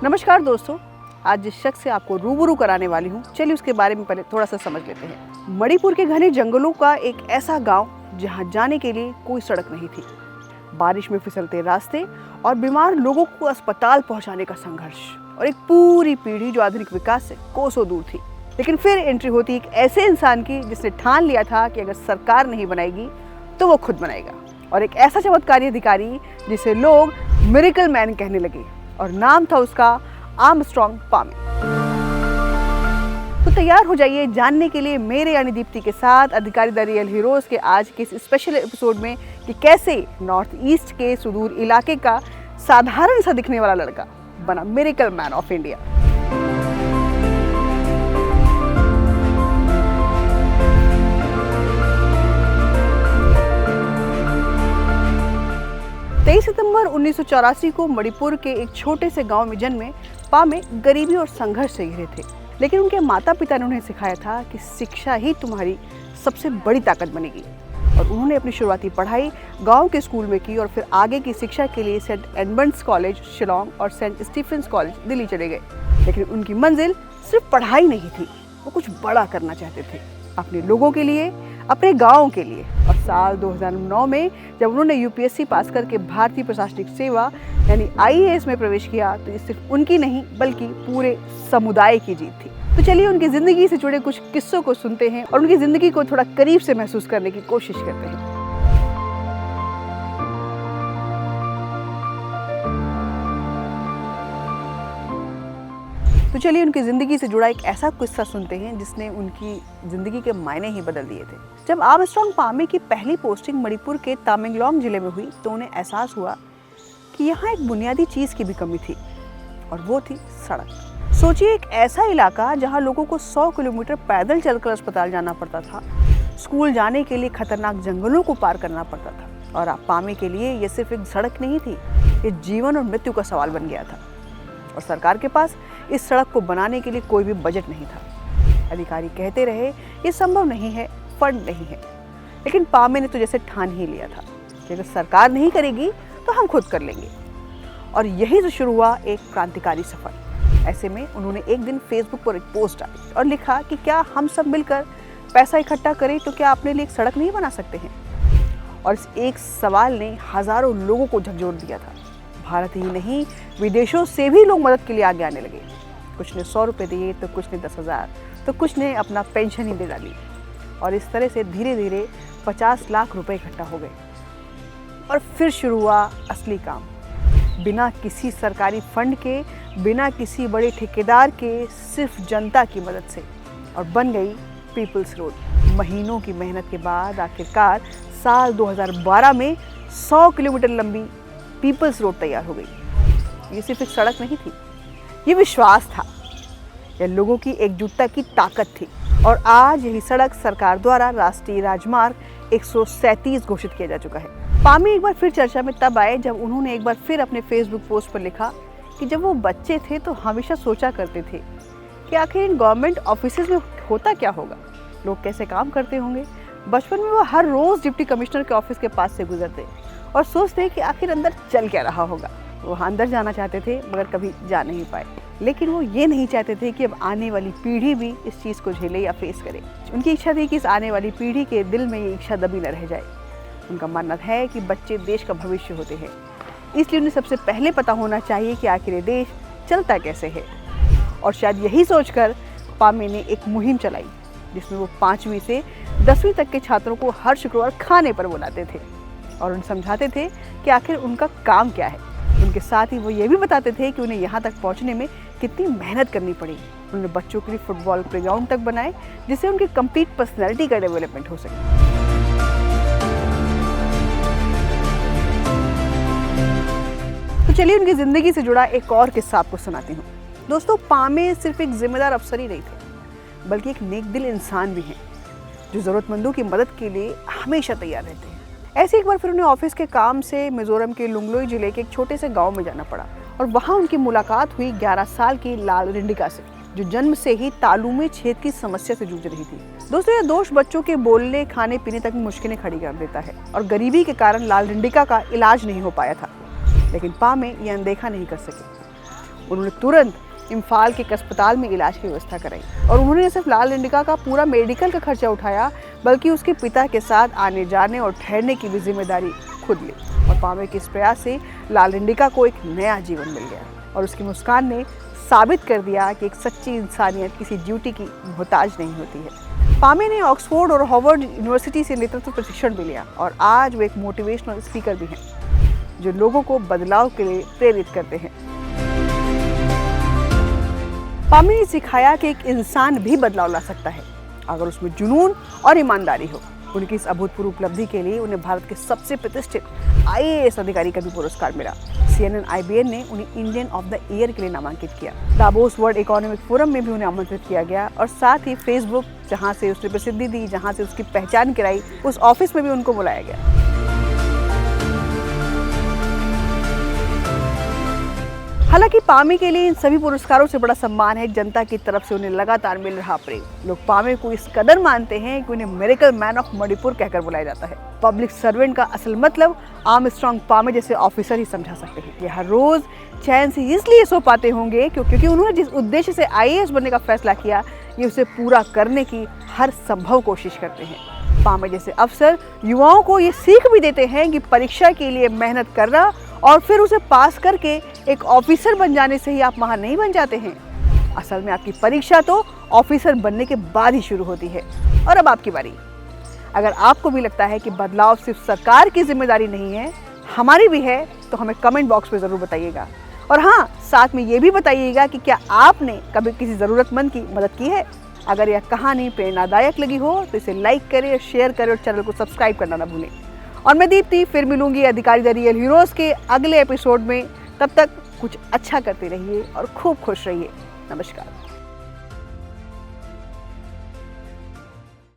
नमस्कार दोस्तों, आज जिस शख्स से आपको रूबरू कराने वाली हूँ, चलिए उसके बारे में पहले थोड़ा सा समझ लेते हैं। मणिपुर के घने जंगलों का एक ऐसा गांव जहां जाने के लिए कोई सड़क नहीं थी। बारिश में फिसलते रास्ते और बीमार लोगों को अस्पताल पहुंचाने का संघर्ष और एक पूरी पीढ़ी जो आधुनिक विकास से कोसों दूर थी। लेकिन फिर एंट्री होती एक ऐसे इंसान की जिसने ठान लिया था कि अगर सरकार नहीं बनाएगी तो वो खुद बनाएगा, और एक ऐसा चमत्कारी अधिकारी जिसे लोग मिरेकल मैन कहने लगे, और नाम था उसका आर्मस्ट्रांग पामे। तो तैयार हो जाइए जानने के लिए मेरे यानी दीप्ति के साथ अधिकारी द रियल हीरोज के आज के इस स्पेशल एपिसोड में कि कैसे नॉर्थ ईस्ट के सुदूर इलाके का साधारण सा दिखने वाला लड़का बना मिरेकल मैन ऑफ इंडिया। सितंबर 1984 को मणिपुर के एक छोटे से गांव में जन्मे पामे गरीबी और संघर्ष से घिरे थे। लेकिन उनके माता पिता ने उन्हें सिखाया था कि शिक्षा ही तुम्हारी सबसे बड़ी ताकत बनेगी, और उन्होंने अपनी शुरुआती पढ़ाई गांव के स्कूल में की और फिर आगे की शिक्षा के लिए सेंट एडमंड्स कॉलेज शिलोंग और सेंट स्टीफेंस कॉलेज दिल्ली चले गए। लेकिन उनकी मंजिल सिर्फ पढ़ाई नहीं थी, वो कुछ बड़ा करना चाहते थे, अपने लोगों के लिए, अपने गांव के लिए। और साल 2009 में जब उन्होंने यूपीएससी पास करके भारतीय प्रशासनिक सेवा यानी आईएएस में प्रवेश किया, तो ये सिर्फ उनकी नहीं बल्कि पूरे समुदाय की जीत थी। तो चलिए उनकी जिंदगी से जुड़े कुछ किस्सों को सुनते हैं और उनकी जिंदगी को थोड़ा करीब से महसूस करने की कोशिश करते हैं। तो चलिए उनकी ज़िंदगी से जुड़ा एक ऐसा किस्सा सुनते हैं जिसने उनकी ज़िंदगी के मायने ही बदल दिए थे। जब आर्मस्ट्रांग पामे की पहली पोस्टिंग मणिपुर के तामेंगलोंग जिले में हुई तो उन्हें एहसास हुआ कि यहाँ एक बुनियादी चीज़ की भी कमी थी, और वो थी सड़क। सोचिए, एक ऐसा इलाका जहाँ लोगों को 100 किलोमीटर पैदल चलकर अस्पताल जाना पड़ता था, स्कूल जाने के लिए खतरनाक जंगलों को पार करना पड़ता था, और आप पामे के लिए ये सिर्फ एक सड़क नहीं थी, ये जीवन और मृत्यु का सवाल बन गया था। और सरकार के पास इस सड़क को बनाने के लिए कोई भी बजट नहीं था। अधिकारी कहते रहे ये संभव नहीं है, फंड नहीं है। लेकिन पामे ने तो जैसे ठान ही लिया था कि अगर सरकार नहीं करेगी तो हम खुद कर लेंगे। और यही से शुरू हुआ एक क्रांतिकारी सफर। ऐसे में उन्होंने एक दिन फेसबुक पर एक पोस्ट डाली और लिखा कि क्या हम सब मिलकर पैसा इकट्ठा करें तो क्या अपने लिए एक सड़क नहीं बना सकते हैं। और इस एक सवाल ने हजारों लोगों को झकझोर दिया था। भारत ही नहीं, विदेशों से भी लोग मदद के लिए आगे आने लगे। कुछ ने 100 रुपये दिए, तो कुछ ने 10,000, तो कुछ ने अपना पेंशन ही दे डाली। और इस तरह से धीरे धीरे 50 लाख रुपए इकट्ठा हो गए। और फिर शुरू हुआ असली काम, बिना किसी सरकारी फंड के, बिना किसी बड़े ठेकेदार के, सिर्फ जनता की मदद से, और बन गई पीपल्स रोड। महीनों की मेहनत के बाद आखिरकार साल 2012 में 100 किलोमीटर लंबी पीपल्स रोड तैयार हो गई। ये सिर्फ एक सड़क नहीं थी, ये विश्वास था, यह लोगों की एकजुटता की ताकत थी। और आज यही सड़क सरकार द्वारा राष्ट्रीय राजमार्ग 137 घोषित किया जा चुका है। पामे एक बार फिर चर्चा में तब आए जब उन्होंने एक बार फिर अपने फेसबुक पोस्ट पर लिखा कि जब वो बच्चे थे तो हमेशा सोचा करते थे कि आखिर इन गवर्नमेंट ऑफिसेज में होता क्या होगा, लोग कैसे काम करते होंगे। बचपन में वो हर रोज डिप्टी कमिश्नर के ऑफिस के पास से गुजरते और सोचते कि आखिर अंदर चल क्या रहा होगा। वो अंदर जाना चाहते थे मगर कभी जा नहीं पाए। लेकिन वो ये नहीं चाहते थे कि अब आने वाली पीढ़ी भी इस चीज़ को झेले या फेस करे। उनकी इच्छा थी कि इस आने वाली पीढ़ी के दिल में ये इच्छा दबी न रह जाए। उनका मानना है कि बच्चे देश का भविष्य होते हैं, इसलिए उन्हें सबसे पहले पता होना चाहिए कि आखिर ये देश चलता कैसे है। और शायद यही सोचकर पामे ने एक मुहिम चलाई जिसमें वो 5वीं से 10वीं तक के छात्रों को हर शुक्रवार खाने पर बुलाते थे और उन्हें समझाते थे कि आखिर उनका काम क्या है। उनके साथ ही वो ये भी बताते थे कि उन्हें यहाँ तक पहुँचने में कितनी मेहनत करनी पड़ी। उन्होंने बच्चों के लिए फुटबॉल प्लेग्राउंड तक बनाए जिससे उनकी कंप्लीट पर्सनैलिटी का डेवलपमेंट हो सके। तो चलिए उनकी ज़िंदगी से जुड़ा एक और किस्सा आपको सुनाती हूँ। दोस्तों, पामे सिर्फ एक जिम्मेदार अफसर ही नहीं थे बल्कि एक नेक दिल इंसान भी हैं जो ज़रूरतमंदों की मदद के लिए हमेशा तैयार रहते हैं। ऐसे एक बार फिर उन्हें ऑफिस के काम से मिजोरम के लुंगलोई जिले के एक छोटे से गांव में जाना पड़ा और वहां उनकी मुलाकात हुई 11 साल की लाल रिंडिका से, जो जन्म से ही तालू में छेद की समस्या से जूझ रही थी। दोस्तों, यह दोष बच्चों के बोलने, खाने पीने तक मुश्किलें खड़ी कर देता है और गरीबी के कारण लाल रिंडिका का इलाज नहीं हो पाया था। लेकिन पामे ये अनदेखा नहीं कर सके। उन्होंने तुरंत इम्फाल के एक अस्पताल में इलाज की व्यवस्था कराई और उन्होंने सिर्फ लाल इंडिका का पूरा मेडिकल का खर्चा उठाया, बल्कि उसके पिता के साथ आने जाने और ठहरने की भी जिम्मेदारी खुद ली। और पामे के इस प्रयास से लाल इंडिका को एक नया जीवन मिल गया और उसकी मुस्कान ने साबित कर दिया कि एक सच्ची इंसानियत किसी ड्यूटी की मोहताज नहीं होती है। पामे ने ऑक्सफोर्ड और हार्वर्ड यूनिवर्सिटी से नेतृत्व प्रशिक्षण भी लिया और आज वो एक मोटिवेशनल स्पीकर भी हैं जो लोगों को बदलाव के लिए प्रेरित करते हैं। पामे ने सिखाया कि एक इंसान भी बदलाव ला सकता है अगर उसमें जुनून और ईमानदारी हो। उनकी इस अभूतपूर्व उपलब्धि के लिए उन्हें भारत के सबसे प्रतिष्ठित IAS अधिकारी का भी पुरस्कार मिला। CNN IBN ने उन्हें इंडियन ऑफ द ईयर के लिए नामांकित किया। दावोस वर्ल्ड इकोनॉमिक फोरम में भी उन्हें आमंत्रित किया गया और साथ ही फेसबुक, जहां से उसने प्रसिद्धि दी, जहां से उसकी पहचान कराई, उस ऑफिस में भी उनको बुलाया गया। हालांकि पामे के लिए इन सभी पुरस्कारों से बड़ा सम्मान है जनता की तरफ से उन्हें लगातार मिल रहा प्रेम। लोग पामे को इस कदर मानते हैं कि उन्हें मिरेकल मैन ऑफ मणिपुर कहकर बुलाया जाता है। पब्लिक सर्वेंट का असल मतलब आर्मस्ट्रांग पामे जैसे ऑफिसर ही समझा सकते हैं। ये हर रोज चैन से इसलिए सो पाते होंगे क्योंकि उन्होंने जिस उद्देश्य से IAS बनने का फैसला किया, ये उसे पूरा करने की हर संभव कोशिश करते हैं। पामे जैसे अफसर युवाओं को ये सीख भी देते हैं कि परीक्षा के लिए मेहनत करना और फिर उसे पास करके एक ऑफिसर बन जाने से ही आप महान नहीं बन जाते हैं। असल में आपकी परीक्षा तो ऑफिसर बनने के बाद ही शुरू होती है। और अब आपकी बारी। अगर आपको भी लगता है कि बदलाव सिर्फ सरकार की जिम्मेदारी नहीं है, हमारी भी है, तो हमें कमेंट बॉक्स में ज़रूर बताइएगा। और हाँ, साथ में ये भी बताइएगा कि क्या आपने कभी किसी ज़रूरतमंद की मदद की है। अगर यह कहानी प्रेरणादायक लगी हो तो इसे लाइक करें, शेयर करें और चैनल को सब्सक्राइब करना ना भूलें। और मैं दीप्ति फिर मिलूंगी अधिकारी द रियल हीरोज़ के अगले एपिसोड में। तब तक कुछ अच्छा करते रहिए और खूब खुश रहिए। नमस्कार।